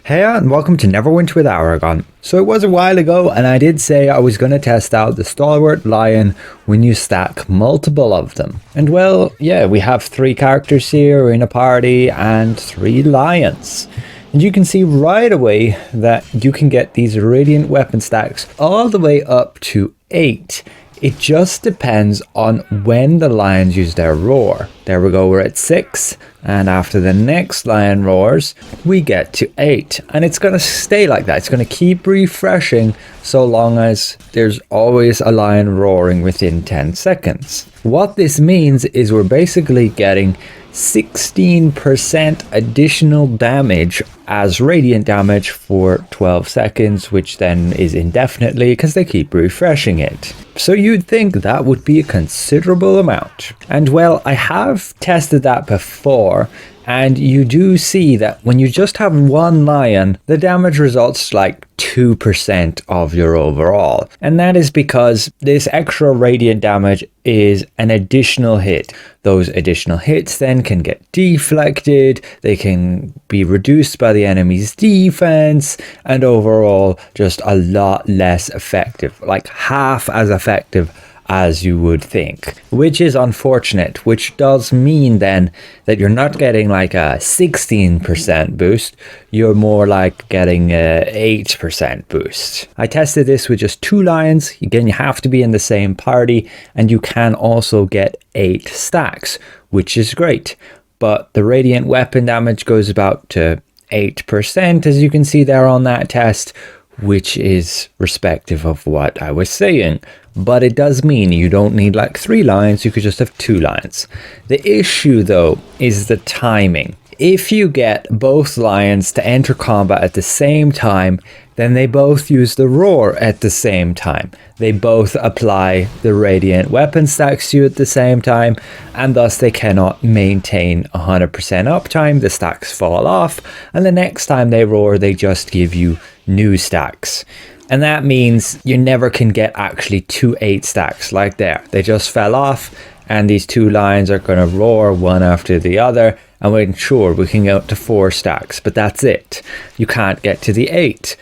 Hey and welcome to Neverwinter with Aragon. So it was a while ago and I did say I was going to test out the Stalwart Lion when you stack multiple of them. And well, yeah, we have 3 characters here in a party and 3 lions. And you can see right away that you can get these radiant weapon stacks all the way up to 8. It just depends on when the lions use their roar. There we go, we're at 6. And after the next lion roars, we get to 8. And it's going to stay like that. It's going to keep refreshing so long as there's always a lion roaring within 10 seconds. What this means is we're basically getting 16% additional damage as radiant damage for 12 seconds, which then is indefinitely because they keep refreshing it. So you'd think that would be a considerable amount. And well, I have tested that before, and you do see that when you just have one lion, the damage results like 2% of your overall. And that is because this extra radiant damage is an additional hit. Those additional hits then can get deflected, they can be reduced by the enemy's defense, and overall just a lot less effective, like half as effective as you would think, which is unfortunate, which does mean then that you're not getting like a 16% boost, you're more like getting a 8% boost. I tested this with just 2 lions. Again, you have to be in the same party, and you can also get 8 stacks, which is great, but the radiant weapon damage goes about to 8%, as you can see there on that test, which is respective of what I was saying. But it does mean you don't need like 3 lions, you could just have 2 lions. The issue though is the timing. If you get both lions to enter combat at the same time, then they both use the roar at the same time. They both apply the radiant weapon stacks to you at the same time, and thus they cannot maintain 100% uptime. The stacks fall off, and the next time they roar, they just give you new stacks. And that means you never can get actually 2 8 stacks like there. They just fell off, and these 2 lions are going to roar one after the other, and we're sure we can get to 4 stacks, but that's it. You can't get to the 8.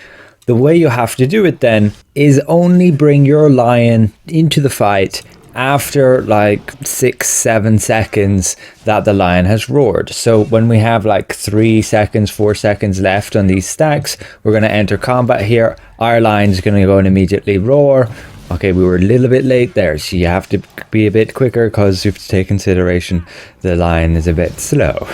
The way you have to do it then is only bring your lion into the fight after like 6-7 seconds that the lion has roared. So when we have like 3 seconds, 4 seconds left on these stacks, we're going to enter combat here. Our lion's going to go and immediately roar. Okay, we were a little bit late there, so you have to be a bit quicker because you have to take consideration the lion is a bit slow.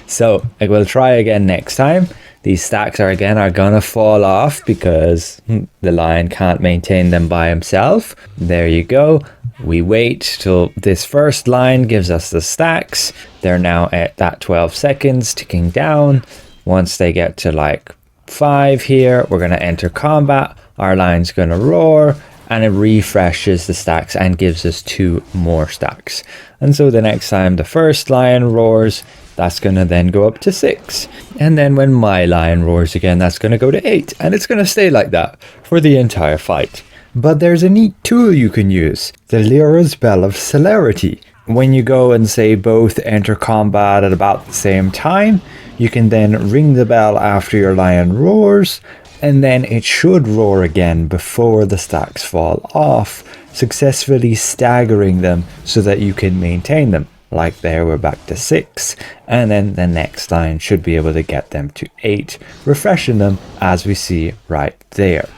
So I will try again next time. These stacks are gonna fall off because the lion can't maintain them by himself. There you go. We wait till this first line gives us the stacks. They're now at that 12 seconds ticking down. Once they get to like 5 here, we're gonna enter combat. Our lion's gonna roar, and it refreshes the stacks and gives us 2 more stacks. And so the next time the first lion roars, that's going to then go up to 6. And then when my lion roars again, that's going to go to 8. And it's going to stay like that for the entire fight. But there's a neat tool you can use, the Lyra's Bell of Celerity. When you go and say both enter combat at about the same time, you can then ring the bell after your lion roars, and then it should roar again before the stacks fall off, successfully staggering them so that you can maintain them. Like there, we're back to 6, and then the next line should be able to get them to 8, refreshing them as we see right there.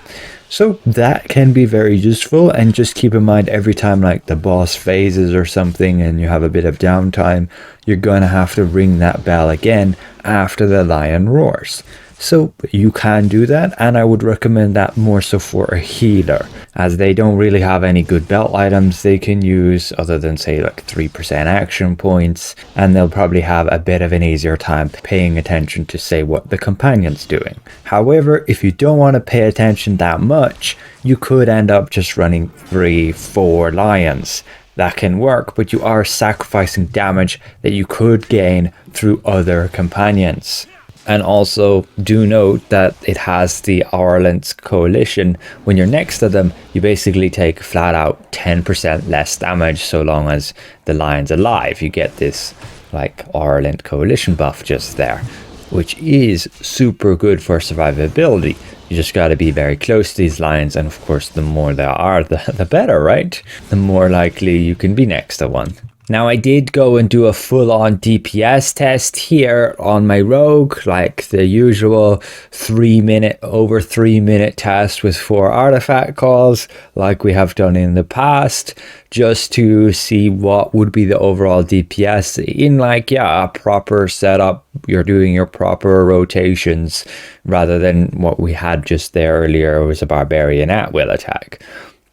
So that can be very useful, and just keep in mind every time like the boss phases or something and you have a bit of downtime, you're going to have to ring that bell again after the lion roars. So you can do that, and I would recommend that more so for a healer, as they don't really have any good belt items they can use other than say like 3% action points, and they'll probably have a bit of an easier time paying attention to say what the companion's doing. However, if you don't want to pay attention that much, you could end up just running 3-4 lions. That can work, but you are sacrificing damage that you could gain through other companions. And also do note that it has the Orlance Coalition. When you're next to them, you basically take flat out 10% less damage so long as the lion's alive. You get this like Orlance Coalition buff just there. which is super good for survivability. You just got to be very close to these lions, and of course the more there are, the better, right? The more likely you can be next to one. Now, I did go and do a full-on DPS test here on my rogue, like the usual over 3 minute test with 4 artifact calls, like we have done in the past, just to see what would be the overall DPS in a proper setup. You're doing your proper rotations rather than what we had just there earlier was a barbarian at-will attack.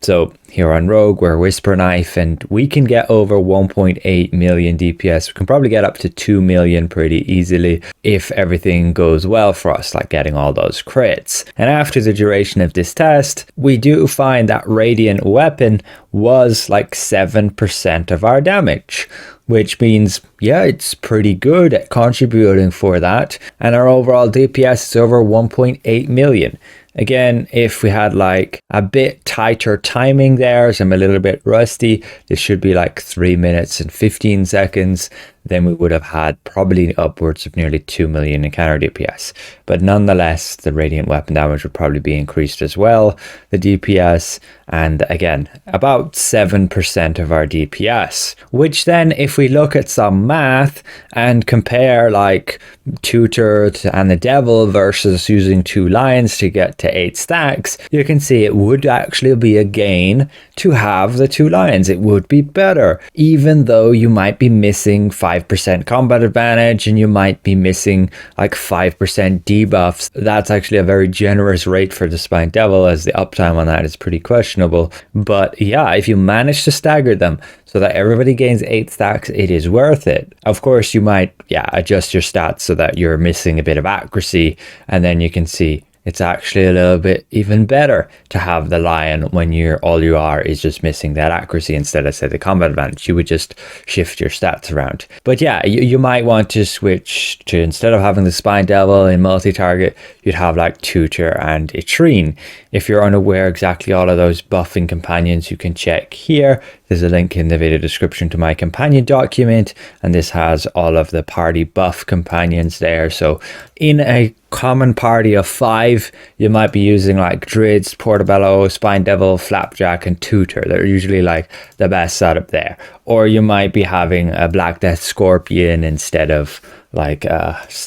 So here on Rogue, we're Whisper Knife, and we can get over 1.8 million DPS. We can probably get up to 2 million pretty easily if everything goes well for us, like getting all those crits. And after the duration of this test, we do find that Radiant Weapon was like 7% of our damage, which means, yeah, it's pretty good at contributing for that. And our overall DPS is over 1.8 million. Again, if we had like a bit tighter timing there, as I'm a little bit rusty, this should be like 3 minutes and 15 seconds, then we would have had probably upwards of nearly 2 million in counter DPS. But nonetheless, the radiant weapon damage would probably be increased as well, the DPS, and again, about 7% of our DPS. Which then, if we look at some math and compare like Tutor and the Devil versus using 2 Lions to get to 8 stacks, you can see it would actually be a gain to have the 2 Lions. It would be better, even though you might be missing 5% combat advantage and you might be missing like 5% debuffs. That's actually a very generous rate for the Spine Devil, as the uptime on that is pretty questionable. But yeah, if you manage to stagger them so that everybody gains 8 stacks, it is worth it. Of course, you might adjust your stats so that you're missing a bit of accuracy, and then you can see it's actually a little bit even better to have the Lion when all you are is just missing that accuracy instead of, say, the combat advantage. You would just shift your stats around. But yeah, you might want to switch to, instead of having the Spine Devil in multi-target, you'd have like Tutor and Itrine. If you're unaware exactly all of those buffing companions, you can check here. There's a link in the video description to my companion document, and this has all of the party buff companions there. So in a common party of 5, you might be using like Druids, Portobello, Spine Devil, Flapjack, and Tutor. They're usually like the best setup there. Or you might be having a Black Death Scorpion instead of like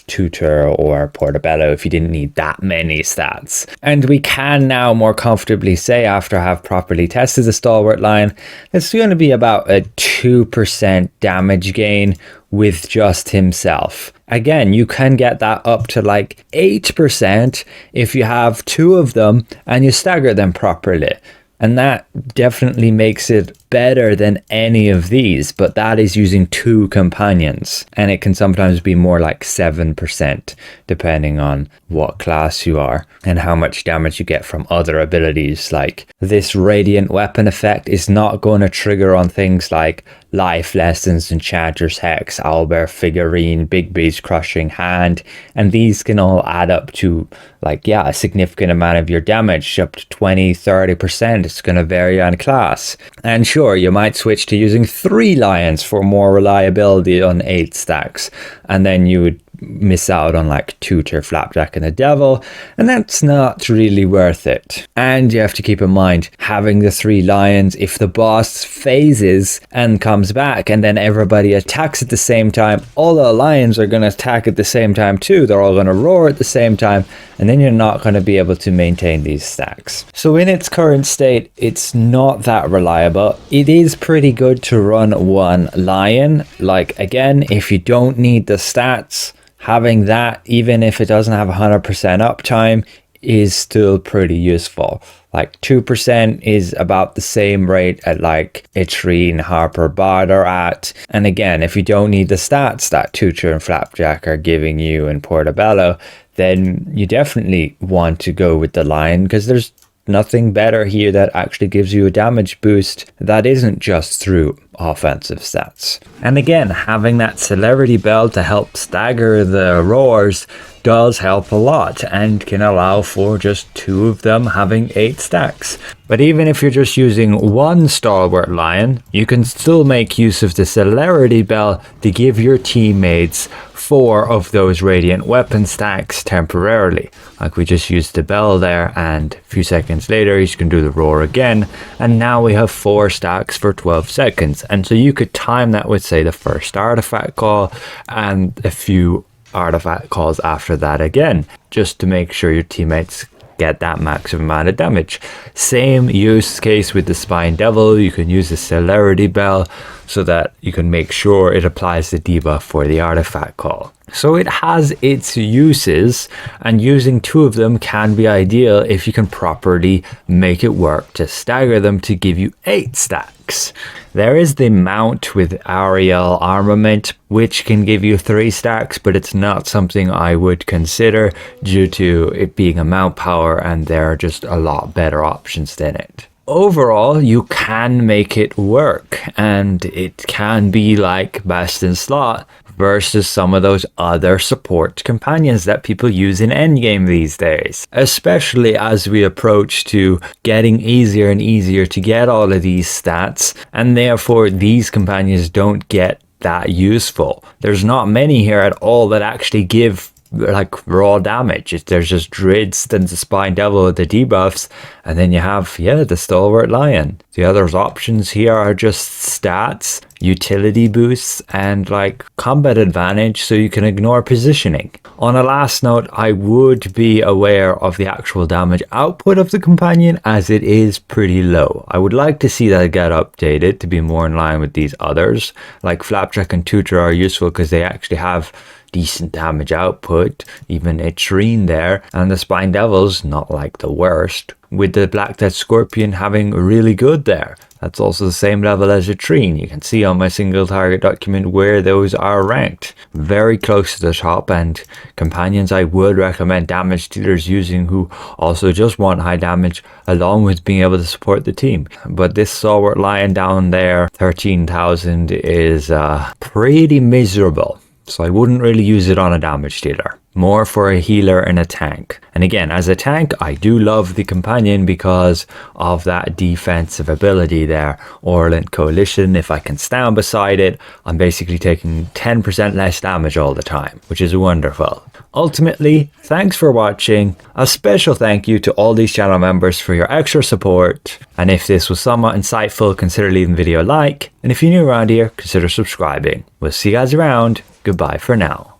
Tutor or Portobello if you didn't need that many stats. And we can now more comfortably say, after I have properly tested the Stalwart Lion, it's going to be about a 2% damage gain with just himself. Again, you can get that up to like 8% if you have 2 of them and you stagger them properly. And that definitely makes it better than any of these, but that is using 2 companions, and it can sometimes be more like 7% depending on what class you are and how much damage you get from other abilities. Like this radiant weapon effect is not going to trigger on things like Life Lessons, Enchanter's Hex, Owlbear Figurine, Big Beast Crushing Hand, and these can all add up to like a significant amount of your damage, up to 20-30%. It's going to vary on class. And sure, you might switch to using 3 Lions for more reliability on 8 stacks, and then you would miss out on like Tutor, Flapjack, and the Devil, and that's not really worth it. And you have to keep in mind, having the 3 Lions, if the boss phases and comes back and then everybody attacks at the same time, all the Lions are going to attack at the same time too. They're all going to roar at the same time, and then you're not going to be able to maintain these stacks. So in its current state, it's not that reliable. It is pretty good to run 1 Lion. Like, again, if you don't need the stats, having that, even if it doesn't have 100% uptime, is still pretty useful. Like 2% is about the same rate at like Itrine, Harper, Bard are at. And again, if you don't need the stats that Tutor and Flapjack are giving you in Portobello, then you definitely want to go with the Lion, because there's nothing better here that actually gives you a damage boost that isn't just through offensive stats. And again, having that Celerity bell to help stagger the roars does help a lot and can allow for just 2 of them having 8 stacks. But even if you're just using 1 Stalwart Lion, you can still make use of the Celerity bell to give your teammates 4 of those radiant weapon stacks temporarily. Like we just used the bell there, and a few seconds later he's going to do the roar again, and now we have 4 stacks for 12 seconds. And so you could time that with, say, the first artifact call and a few artifact calls after that again, just to make sure your teammates get that maximum amount of damage. Same use case with the Spine Devil. You can use the Celerity bell so that you can make sure it applies the debuff for the artifact call. So it has its uses, and using 2 of them can be ideal if you can properly make it work to stagger them to give you 8 stacks. There is the mount with Ariel armament, which can give you 3 stacks, but it's not something I would consider due to it being a mount power, and there are just a lot better options than it. Overall, you can make it work, and it can be like best in slot versus some of those other support companions that people use in endgame these days, especially as we approach to getting easier and easier to get all of these stats, and therefore these companions don't get that useful. There's not many here at all that actually give like raw damage. There's just Drids, then the Spine Devil with the debuffs, and then you have the Stalwart Lion. The other options here are just stats, utility boosts, and like combat advantage, so you can ignore positioning. On a last note, I would be aware of the actual damage output of the companion, as it is pretty low. I would like to see that get updated to be more in line with these others. Like Flapjack and Tutor are useful because they actually have decent damage output, even Itrine there, and the Spine Devil's not like the worst, with the Black Death Scorpion having really good there. That's also the same level as Itrine. You can see on my single target document where those are ranked. Very close to the top, and companions I would recommend damage dealers using who also just want high damage along with being able to support the team. But this Stalwart Lion down there, 13,000, is pretty miserable. So I wouldn't really use it on a damage dealer. More for a healer and a tank. And again, as a tank, I do love the companion because of that defensive ability there. Orlant Coalition, if I can stand beside it, I'm basically taking 10% less damage all the time, which is wonderful. Ultimately, thanks for watching. A special thank you to all these channel members for your extra support. And if this was somewhat insightful, consider leaving the video a like. And if you're new around here, consider subscribing. We'll see you guys around. Goodbye for now.